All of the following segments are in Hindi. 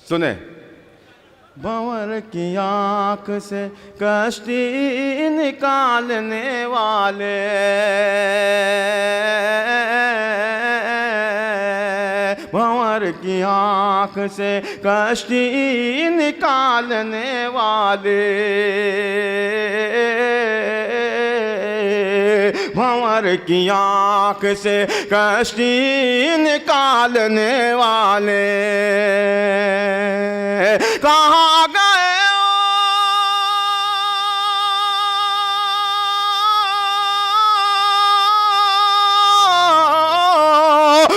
सुने। भंवर की आँख से कश्ती निकालने वाले, भंवर की आँख से कश्ती निकालने वाले, भंवर की आँख से कश्ती निकालने वाले कहाँ गए हो?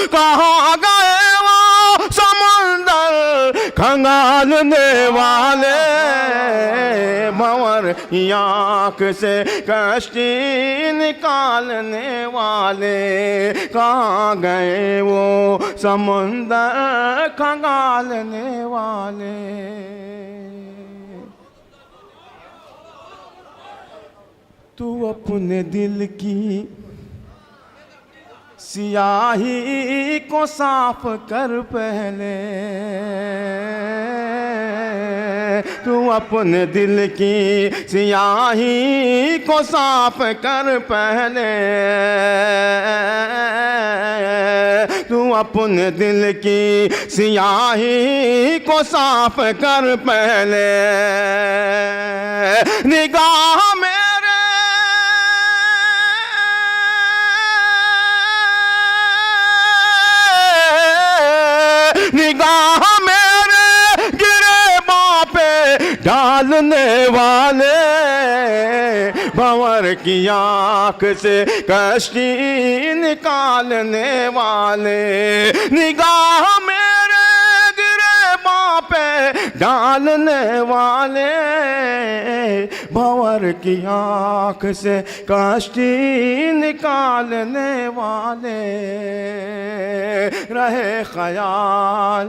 कहाँ गए वो समुंदर खंगालने वाले, भंवर की आँख से कश्ती निकालने वाले, कहाँ गए वो समुंदर खंगालने वाले। तू अपने दिल की सियाही को साफ कर पहले, तू अपने दिल की सियाही को साफ कर पहले, तू अपने दिल की सियाही को साफ कर पहले। निगाह में निगाह मेरे गिरेबां पे डालने वाले, भंवर की आँख से कश्ती निकालने वाले, निगाह मेरे गिरेबां पे डालने वाले, भंवर की आँख से कश्ती निकालने वाले। रहे ख्याल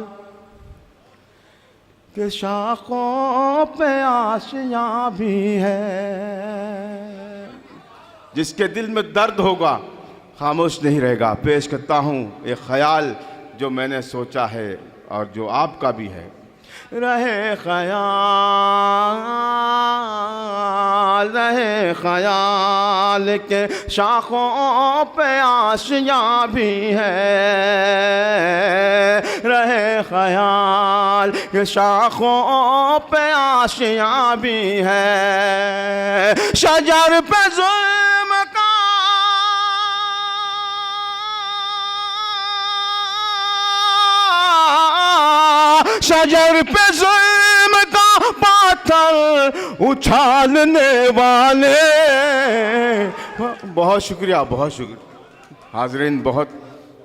के शाखों पे आशियाँ भी है, जिसके दिल में दर्द होगा खामोश नहीं रहेगा। पेश करता हूँ एक ख्याल जो मैंने सोचा है और जो आपका भी है। रहे ख्याल के शाखों पे आशियाँ भी है, रहे ख्याल के शाखों पे आशियाँ भी है। शजर पे जुल्म का शजर पे जुल्म का पाथर उछालने वाले। बहुत शुक्रिया, बहुत शुक्रिया हाज़रीन, बहुत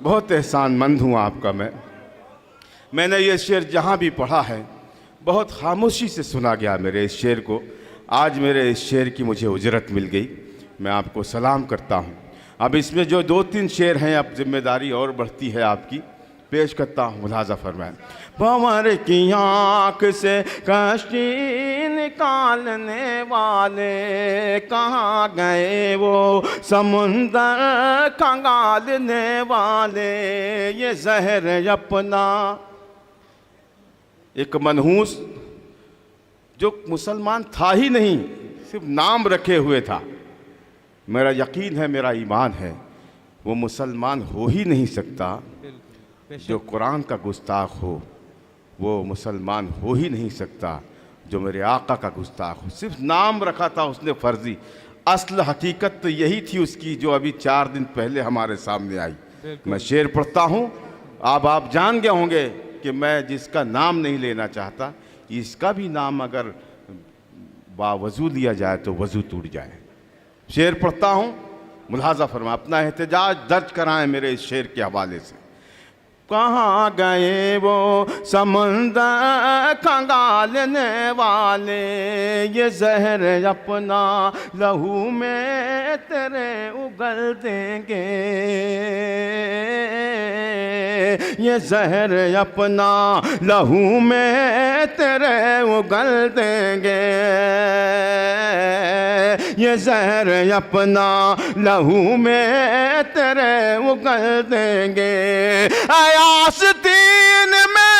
बहुत एहसानमंद हूँ आपका। मैंने ये शेर जहाँ भी पढ़ा है बहुत खामोशी से सुना गया मेरे इस शेर को। आज मेरे इस शेर की मुझे उजरत मिल गई, मैं आपको सलाम करता हूँ। अब इसमें जो 2-3 शेर हैं, अब जिम्मेदारी और बढ़ती है आपकी, पेश करता हूँ, मुलाज़ा फरमाएं। भंवर की आँख से कश्ती निकालने वाले, कहाँ गए वो समुंदर खंगालने वाले। ये जहर अपना एक मनहूस जो मुसलमान था ही नहीं, सिर्फ नाम रखे हुए था। मेरा यकीन है, मेरा ईमान है, वो मुसलमान हो ही नहीं सकता। जो कुरान का गुस्ताख हो वो मुसलमान हो ही नहीं सकता, जो मेरे आका का गुस्ताख हो। सिर्फ नाम रखा था उसने फर्जी, असल हकीकत तो यही थी उसकी, जो अभी 4 दिन पहले हमारे सामने आई। मैं शेर पढ़ता हूँ, अब आप जान गए होंगे कि मैं जिसका नाम नहीं लेना चाहता, इसका भी नाम अगर बावजू लिया जाए तो वजू टूट जाए। शेर पढ़ता हूँ, मुलाज़ा फरमा, अपना एहतजाज दर्ज कराएं मेरे इस शेर के हवाले से। कहाँ गए वो समंदर खंगालने वाले, ये जहर अपना लहू में तेरे उगल देंगे। ये जहर अपना लहू में तेरे उगल देंगे। ये जहर अपना लहू में तेरे उगल देंगे। आयास्तीन में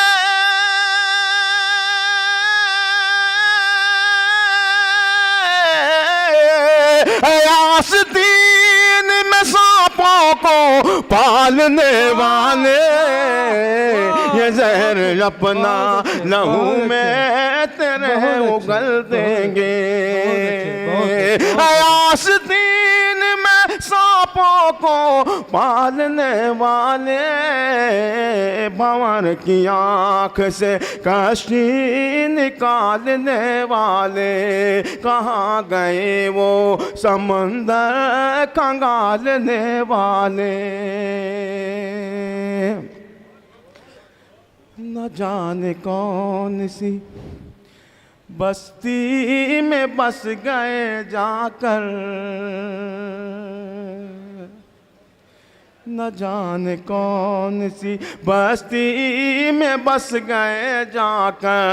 आस्तीन में सांपों को पालने वाले, ये जहर अपना लहू में तेरे उगल देंगे। आस्तीन में सांपों को पालने वाले, भंवर की आँख से कश्ती निकालने वाले, कहाँ गए वो समंदर खंगालने वाले। न जाने कौन सी बस्ती में बस गए जाकर, न जाने कौन सी बस्ती में बस गए जाकर,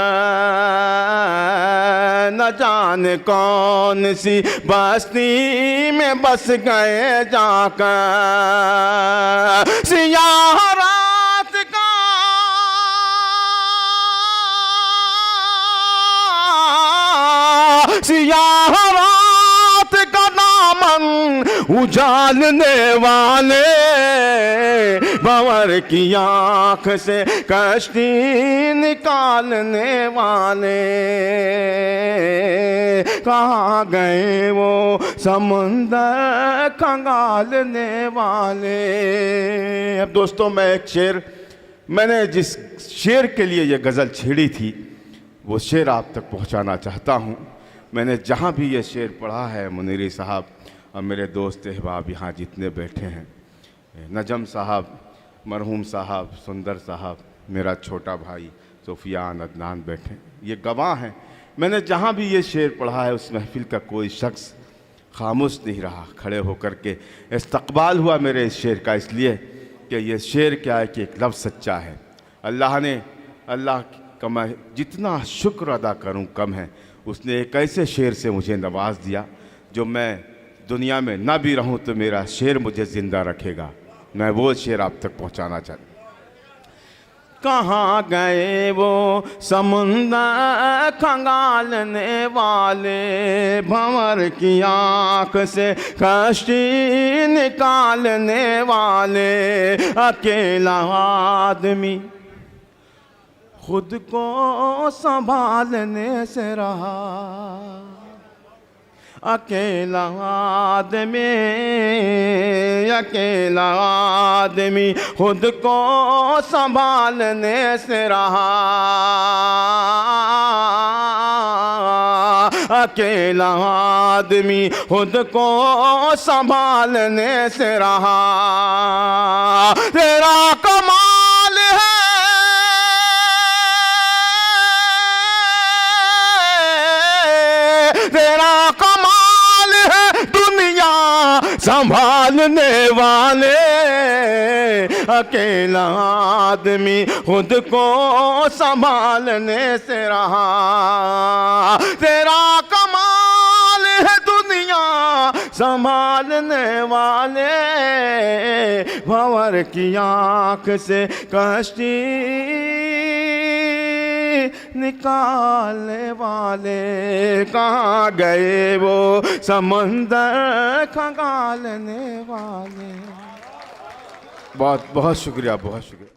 न जाने कौन सी बस्ती में बस गए जाकर। सियाह रात का सियाह रात का दामन उजालने वाले, भंवर की आँख से कश्ती निकालने वाले, कहाँ गए वो समुंदर खंगालने वाले। अब दोस्तों, मैं एक शेर, मैंने जिस शेर के लिए ये गज़ल छेड़ी थी वो शेर आप तक पहुंचाना चाहता हूं। मैंने जहां भी ये शेर पढ़ा है, मुनीरी साहब और मेरे दोस्त अहबाब यहाँ जितने बैठे हैं, नजम साहब, मरहूम साहब, सुंदर साहब, मेरा छोटा भाई सुफियान, अदनान बैठे, ये गवाह हैं। मैंने जहाँ भी ये शेर पढ़ा है उस महफिल का कोई शख्स खामोश नहीं रहा, खड़े होकर के इस्तक़बाल हुआ मेरे इस शेर का, इसलिए कि ये शेर क्या है कि एक लफ्ज़ सच्चा है। अल्लाह का मैं जितना शुक्र अदा करूं कम है। उसने एक ऐसे शेर से मुझे नवाज दिया जो मैं दुनिया में ना भी रहूं तो मेरा शेर मुझे ज़िंदा रखेगा। मैं वो शेर आप तक पहुंचाना चाहता। कहाँ गए वो समुंदर खंगालने वाले, भंवर की आँख से कश्ती निकालने वाले। अकेला आदमी खुद को संभालने से रहा, अकेला आदमी खुद को संभालने से रहा, अकेला आदमी खुद को संभालने से रहा। तेरा कमाल है संभालने वाले, अकेला आदमी खुद को संभालने से रहा। तेरा कमाल है दुनिया संभालने वाले, भंवर की आँख से कश्ती निकालने वाले। कहाँ गए वो समंदर खंगालने वाले। बहुत बहुत शुक्रिया, बहुत शुक्रिया।